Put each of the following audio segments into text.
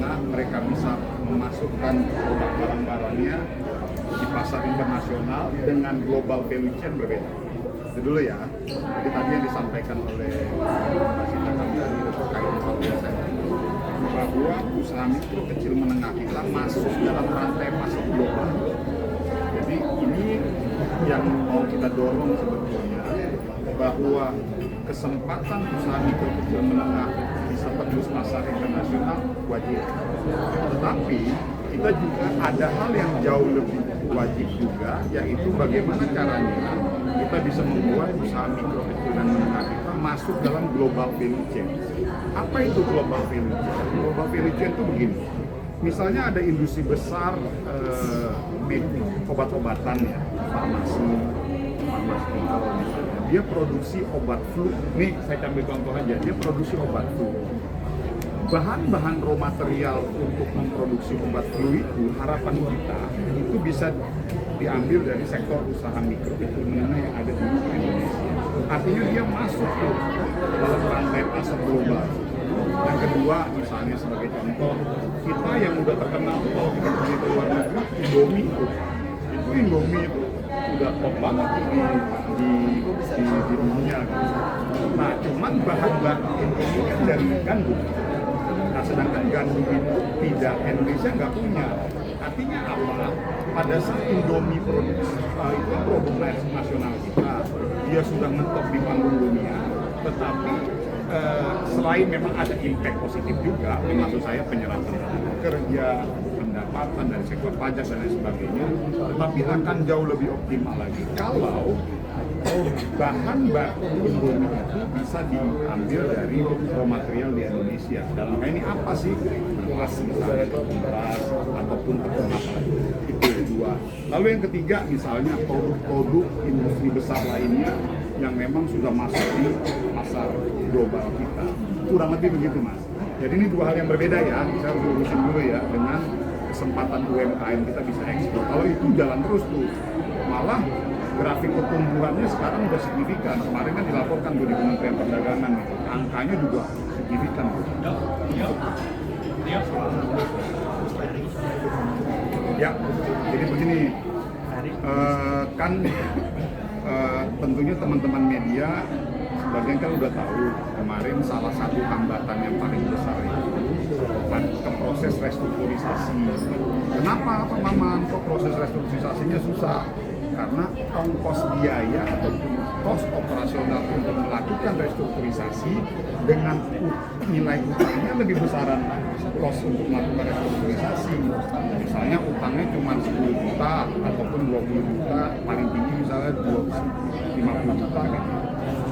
bagaimana mereka bisa memasukkan produk barang-barangnya di pasar internasional dengan global value chain berbeda. Itu dulu ya. Jadi tadi yang disampaikan oleh Mbak Sita kami tadi terkait dengan bahwa usaha mikro kecil menengah kita masuk dalam rantai pasok global. Jadi ini yang mau kita dorong sebetulnya, bahwa kesempatan usaha mikro kecil menengah bisa tembus pasar internasional wajib. Tetapi kita juga ada hal yang jauh lebih wajib juga, yaitu bagaimana caranya kita bisa membuat usaha mikro kecil dan menengah kita masuk dalam global value chain. Apa itu global value chain? Global value chain itu begini. Misalnya ada industri besar obat-obatan ya, farmasi misalnya. Dia produksi obat flu. Nih saya ambil contoh aja, dia produksi obat flu. Bahan-bahan raw material untuk memproduksi obat flu itu, harapan kita itu bisa diambil dari sektor usaha mikro kecil menengah yang ada di Indonesia. Artinya dia masuk tuh dalam rantai pasar global. Yang kedua, misalnya sebagai contoh, kita yang udah terkenal kalau kita pergi ke luar negeri, Indomie itu udah top banget di dunia. Nah, cuman bahan baku Indomie kan dari gandum. Nah, sedangkan gandum itu tidak, Indonesia nggak punya. Artinya apa? Pada saat Indomie itu produk nasional kita, dia sudah mentok di panggung dunia, tetapi selain memang ada impact positif juga, maksud saya penyerapan kerja, pendapatan dari sektor pajak dan lain sebagainya, tetapi akan jauh lebih optimal lagi kalau bahan baku Indomie itu bisa diambil dari raw material di Indonesia. Dalam hal ini apa sih? Beras misalnya, beras ataupun tepung apa. Itu kedua. Lalu yang ketiga misalnya produk-produk industri besar lainnya yang memang sudah masuk di pasar global kita. Kurang lebih begitu, Mas. Jadi ini dua hal yang berbeda ya. Saya harus lurusin dulu ya dengan kesempatan UMKM kita bisa ekspor. Kalau itu jalan terus tuh, malah grafik pertumbuhannya sekarang udah signifikan. Kemarin kan dilaporkan tuh di Kementerian Perdagangan, angkanya juga signifikan. Ya, jadi begini, tentunya teman-teman media sebagian kan udah tahu kemarin salah satu hambatan yang paling besar itu ke proses restrukturisasi. Kenapa Pak Maman kok proses restrukturisasinya susah? Karena ongkos biaya atau kos operasional untuk melakukan restrukturisasi dengan nilai utangnya lebih besaran kos untuk melakukan restrukturisasi. Misalnya utangnya cuma 10 juta ataupun 20 juta, paling tinggi misalnya 50 juta gitu.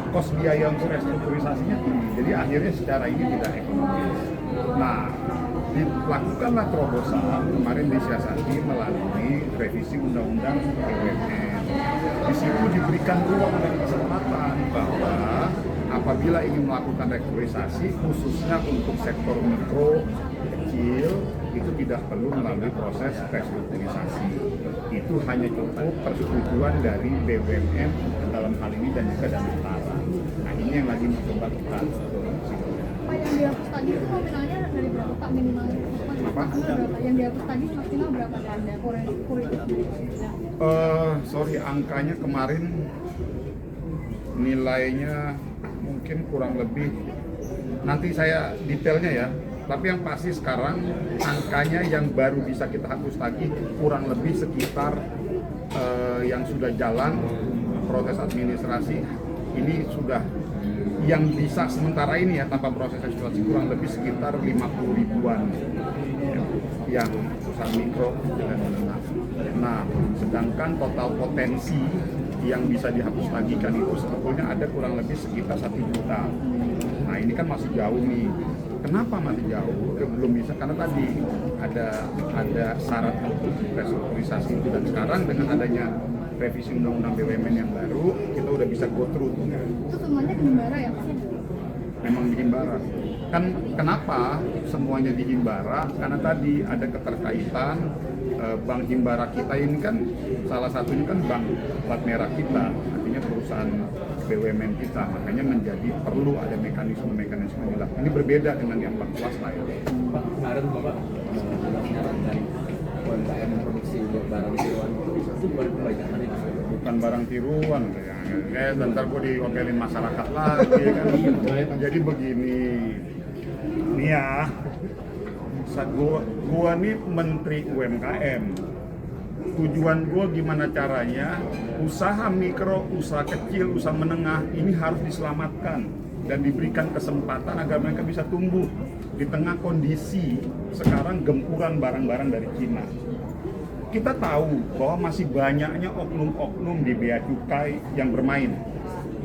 Kos biaya untuk restrukturisasinya tinggi, jadi akhirnya secara ini tidak ekonomis. Nah, dilakukanlah terobosan kemarin disiasati melalui revisi Undang-Undang BUMN. Di situ diberikan ruang dan kesempatan bahwa apabila ingin melakukan restrukturisasi khususnya untuk sektor mikro kecil itu tidak perlu melalui proses restrukturisasi. Itu hanya cukup persetujuan dari BUMN dalam hal ini dan juga dari Tara. Nah, ini yang lagi mencoba kita dorong. Pak, yang dihapus tadi itu nominalnya dari berapa Pak minimalnya? Apa? Berapa? Yang dihapus tadi maksimal berapa Anda? Sorry, angkanya kemarin nilainya mungkin kurang lebih, nanti saya detailnya ya, tapi yang pasti sekarang angkanya yang baru bisa kita hapus lagi kurang lebih sekitar yang sudah jalan proses administrasi ini sudah yang bisa sementara ini ya tanpa proses restrukturisasi kurang lebih sekitar 50 ribuan yang usaha mikro dan menengah. Nah, sedangkan total potensi yang bisa dihapus lagi kan itu sebetulnya ada kurang lebih sekitar 1 juta. Nah, ini kan masih jauh nih. Kenapa masih jauh? Belum bisa karena tadi ada syarat untuk restrukturisasi itu, dan sekarang dengan adanya revisi Undang-Undang BUMN yang baru kita udah bisa go through. Itu semuanya di Himbara ya Pak? Memang di Himbara. Kan kenapa semuanya di Himbara? Karena tadi ada keterkaitan Bank Himbara kita ini kan salah satunya kan bank plat merah kita, artinya perusahaan BUMN kita, makanya menjadi perlu ada mekanisme-mekanisme inilah. Ini berbeda dengan yang bank swasta ya. Pak, kemarin Bapak menyarankan UMKM produksi barang tiruan itu buat kebanyakan itu. Bukan barang tiruan kayak ntar gue diomelin masyarakat lagi kan. Jadi begini nih ya, gua nih menteri UMKM. Tujuan gue gimana caranya usaha mikro, usaha kecil, usaha menengah ini harus diselamatkan dan diberikan kesempatan agar mereka bisa tumbuh di tengah kondisi sekarang gempuran barang-barang dari Cina. Kita tahu bahwa masih banyaknya oknum-oknum di bea cukai yang bermain.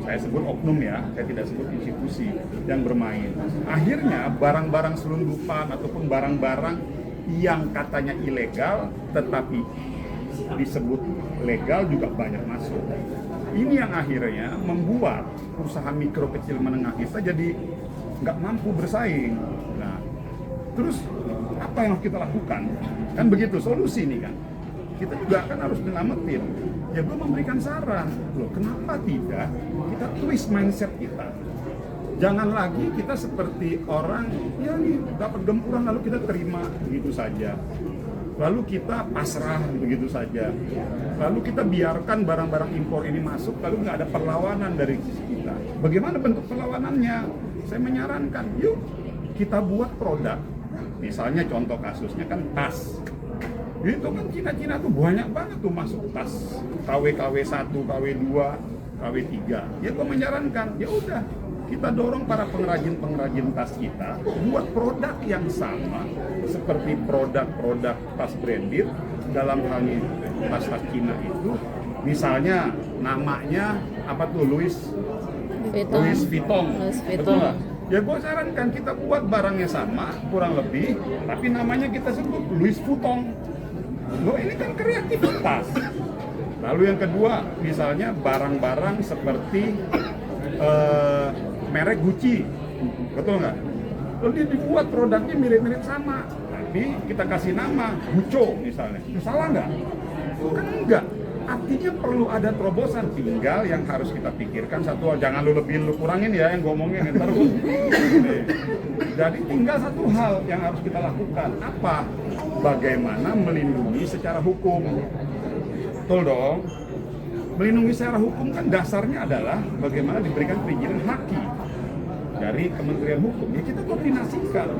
Saya sebut oknum ya, saya tidak sebut institusi yang bermain. Akhirnya barang-barang selundupan ataupun barang-barang yang katanya ilegal tetapi disebut legal juga banyak masuk. Ini yang akhirnya membuat usaha mikro kecil menengah kita jadi nggak mampu bersaing. Nah, terus apa yang harus kita lakukan? Kan begitu solusi nih kan. Kita juga kan harus nyelamatin. Ya gue memberikan saran, loh kenapa tidak kita twist mindset kita? Jangan lagi kita seperti orang ya nih dapat gempuran lalu kita terima begitu saja. Lalu kita pasrah begitu saja. Lalu kita biarkan barang-barang impor ini masuk, lalu nggak ada perlawanan dari sisi kita. Bagaimana bentuk perlawanannya? Saya menyarankan, yuk kita buat produk. Misalnya contoh kasusnya kan tas. Itu kan Cina-Cina tuh banyak banget tuh masuk tas. KW 1, KW 2, KW 3. Ya gue menyarankan, ya udah kita dorong para pengrajin-pengrajin tas kita buat produk yang sama seperti produk-produk tas branded dalam hal ini tas Cina itu misalnya namanya apa tuh Louis Vuitton. Betul nggak? Ya gue sarankan kita buat barangnya sama kurang lebih tapi namanya kita sebut Louis Vuitton. Loh ini kan kreativitas. Lalu yang kedua misalnya barang-barang seperti merek Gucci, betul nggak? Lalu dia dibuat produknya mirip-mirip sama, tapi kita kasih nama Gucci misalnya, itu salah nggak? Kan enggak. Artinya perlu ada terobosan, tinggal yang harus kita pikirkan satu, jangan lu kurangin ya yang ngomongin, ntar gua. Jadi tinggal satu hal yang harus kita lakukan, apa? Bagaimana melindungi secara hukum, betul dong? Melindungi secara hukum kan dasarnya adalah bagaimana diberikan perizinan haki dari Kementerian Hukum. Ya kita koordinasikan.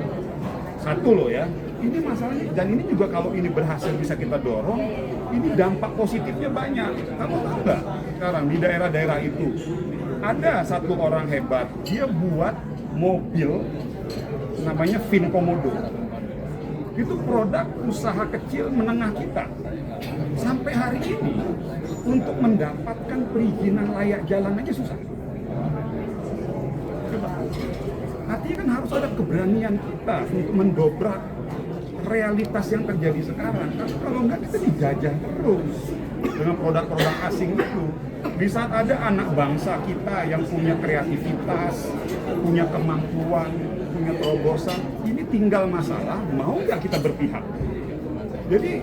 Satu loh ya, ini masalahnya dan ini juga kalau ini berhasil bisa kita dorong, ini dampak positifnya banyak. Kamu tahu nggak? Sekarang di daerah-daerah itu ada satu orang hebat, dia buat mobil namanya Vin Komodo. Itu produk usaha kecil menengah kita. Sampai hari ini untuk mendapatkan perizinan layak jalan aja susah. Coba. Artinya kan harus ada keberanian kita untuk mendobrak realitas yang terjadi sekarang. Karena kalau enggak kita dijajah terus dengan produk-produk asing itu. Di saat ada anak bangsa kita yang punya kreativitas, punya kemampuan, punya terobosan, ini tinggal masalah mau nggak kita berpihak. Jadi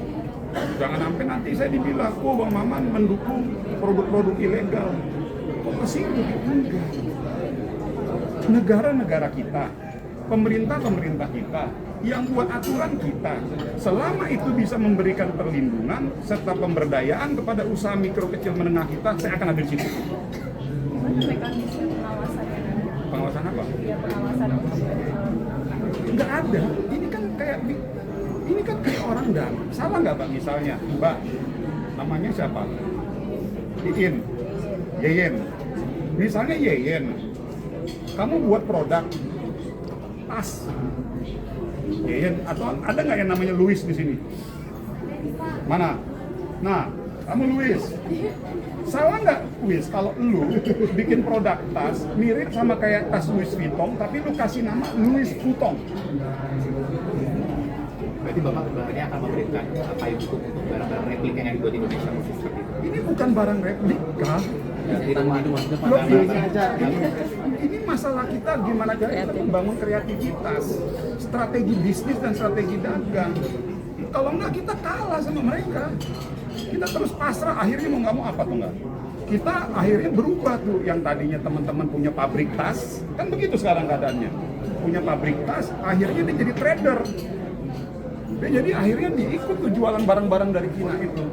jangan sampai nanti saya dibilang, oh Bang Maman mendukung produk-produk ilegal. Kok kesinggung? Enggak. Negara-negara kita, pemerintah-pemerintah kita, yang buat aturan kita, selama itu bisa memberikan perlindungan serta pemberdayaan kepada usaha mikro kecil menengah kita, saya akan ada di situ. Gimana mekanisme pengawasannya? Pengawasan apa? Ya pengawasan. Nggak ada. Ini kan kayak orang dan salah nggak Mbak misalnya, Mbak namanya siapa? Yeyen. Misalnya Yeyen, kamu buat produk tas Yeyen atau ada nggak yang namanya Louis di sini? Mana? Nah, kamu Louis. Salah nggak Louis kalau lu bikin produk tas mirip sama kayak tas Louis Vuitton tapi lu kasih nama Louis Vuitton? Berarti Bapak berarti akan memberikan apa yang untuk barang-barang replika yang dibuat di Indonesia khusus seperti itu? Ini bukan barang replika. Loh, ini masalah kita gimana cara kita membangun kreativitas, strategi bisnis dan strategi dagang. Kalau enggak kita kalah sama mereka. Kita terus pasrah, akhirnya mau nggak mau apa tuh enggak? kita akhirnya berubah tuh, yang tadinya teman-teman punya pabrik tas, kan begitu sekarang keadaannya, punya pabrik tas, akhirnya dia jadi trader. Dia jadi akhirnya diikut tuh jualan barang-barang dari Cina itu.